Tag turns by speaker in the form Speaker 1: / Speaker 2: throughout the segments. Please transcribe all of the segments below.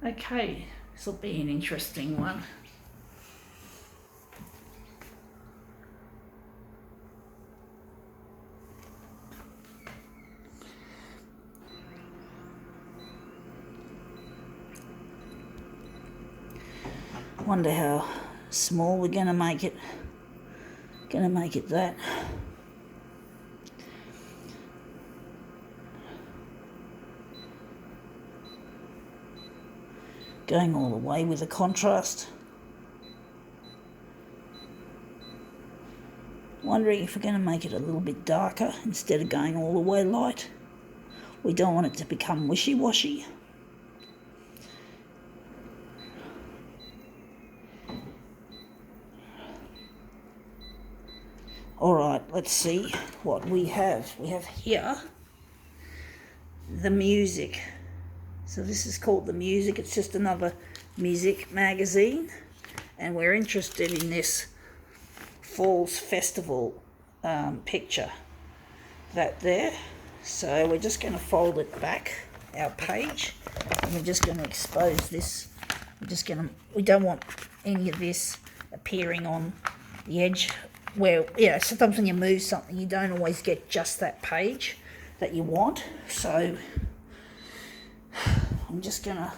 Speaker 1: Okay, this will be an interesting one. Wonder how small we're gonna make it. Gonna make it that. Going all the way with the contrast. Wondering if we're going to make it a little bit darker instead of going all the way light. We don't want it to become wishy-washy. Alright, let's see what we have. We have here the music. So this is called The Music. It's just another music magazine. And we're interested in this Falls Festival picture. That there. So we're just going to fold it back, our page. And we're just going to expose this. We don't want any of this appearing on the edge. Where, sometimes when you move something, you don't always get just that page that you want. So I'm just going to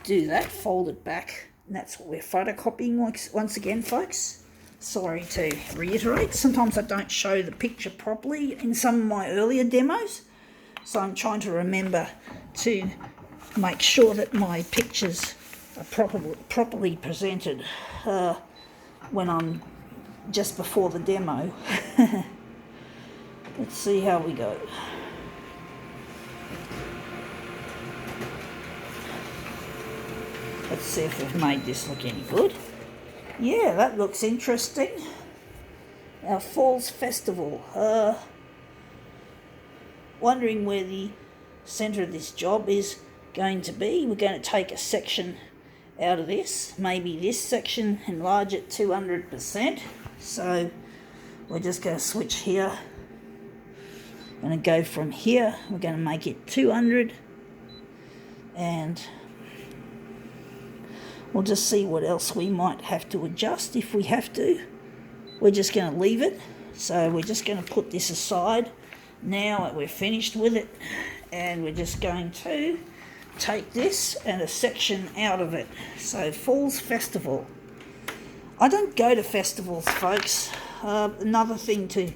Speaker 1: do that, fold it back, and that's what we're photocopying once again, folks. Sorry to reiterate, sometimes I don't show the picture properly in some of my earlier demos, so I'm trying to remember to make sure that my pictures are properly presented when I'm just before the demo. Let's see how we go. Let's see if we've made this look any good. Yeah, that looks interesting. Our Falls Festival. Wondering where the centre of this job is going to be. We're going to take a section out of this. Maybe this section, enlarge it 200%. So we're just going to switch here. We're going to go from here. We're going to make it 200. And we'll just see what else we might have to adjust if we have to. We're just going to leave it. So we're just going to put this aside now that we're finished with it. And we're just going to take this and a section out of it. So Falls Festival. I don't go to festivals, folks. Another thing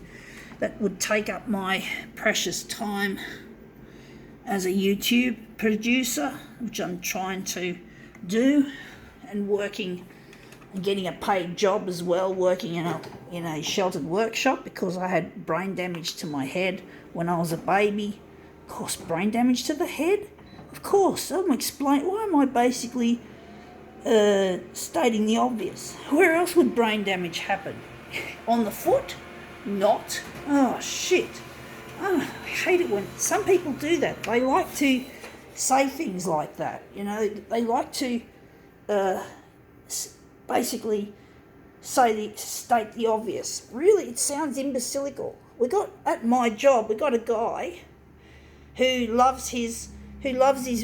Speaker 1: that would take up my precious time as a YouTube producer, which I'm trying to do, and working and getting a paid job as well, working in a sheltered workshop because I had brain damage to my head when I was a baby. Of course, brain damage to the head? Of course, I'm explain. Why am I basically stating the obvious? Where else would brain damage happen? On the foot? Not. Oh, shit. Oh, I hate it when some people do that. They like to say things like that. They like to basically state the obvious. Really, it sounds imbecilical. At my job, we got a guy who loves his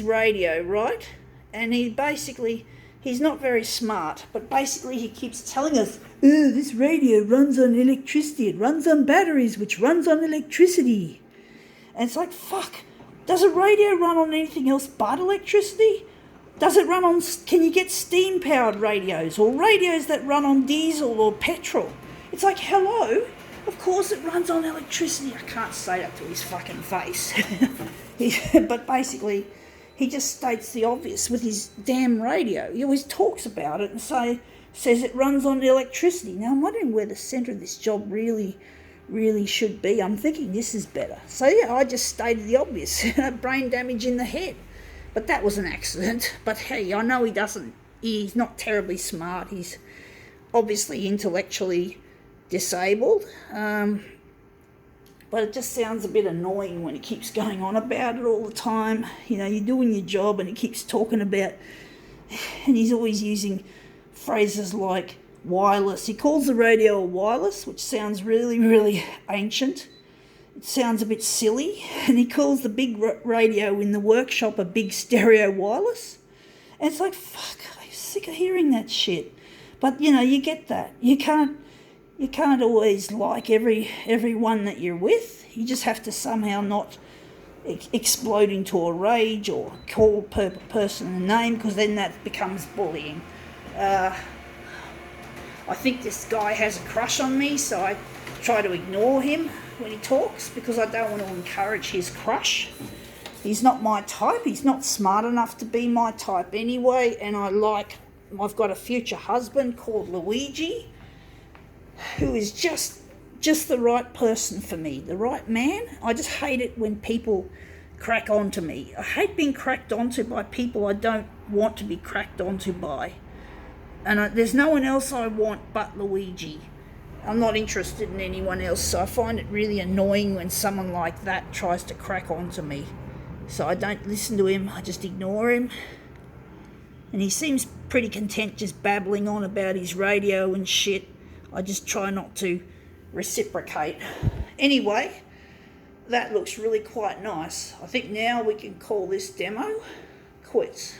Speaker 1: radio, right? And he's not very smart, but basically he keeps telling us, this radio runs on electricity. It runs on batteries, which runs on electricity. And it's like, fuck, does a radio run on anything else but electricity? Does it run on, can you get steam-powered radios or radios that run on diesel or petrol? It's like, hello, of course it runs on electricity. I can't say that to his fucking face. But basically, he just states the obvious with his damn radio. He always talks about it and says it runs on electricity. Now, I'm wondering where the centre of this job really should be. I'm thinking this is better. So, yeah, I just stated the obvious. Brain damage in the head. But that was an accident. But, hey, I know he's not terribly smart. He's obviously intellectually disabled. But it just sounds a bit annoying when he keeps going on about it all the time. You're doing your job and he keeps talking about, and he's always using phrases like wireless. He calls the radio a wireless, which sounds really, really ancient. It sounds a bit silly. And he calls the big radio in the workshop a big stereo wireless. And it's like, fuck, I'm sick of hearing that shit. But, you know, you get that. You can't always like everyone that you're with. You just have to somehow not explode into a rage or call a person a name, because then that becomes bullying. I think this guy has a crush on me, so I try to ignore him when he talks because I don't want to encourage his crush. He's not my type. He's not smart enough to be my type anyway, and I've got a future husband called Luigi who is just the right person for me, the right man. I just hate it when people crack onto me. I hate being cracked onto by people I don't want to be cracked onto by. And there's no one else I want but Luigi. I'm not interested in anyone else, so I find it really annoying when someone like that tries to crack onto me. So I don't listen to him, I just ignore him. And he seems pretty content just babbling on about his radio and shit. I just try not to reciprocate. Anyway, that looks really quite nice. I think now we can call this demo quits.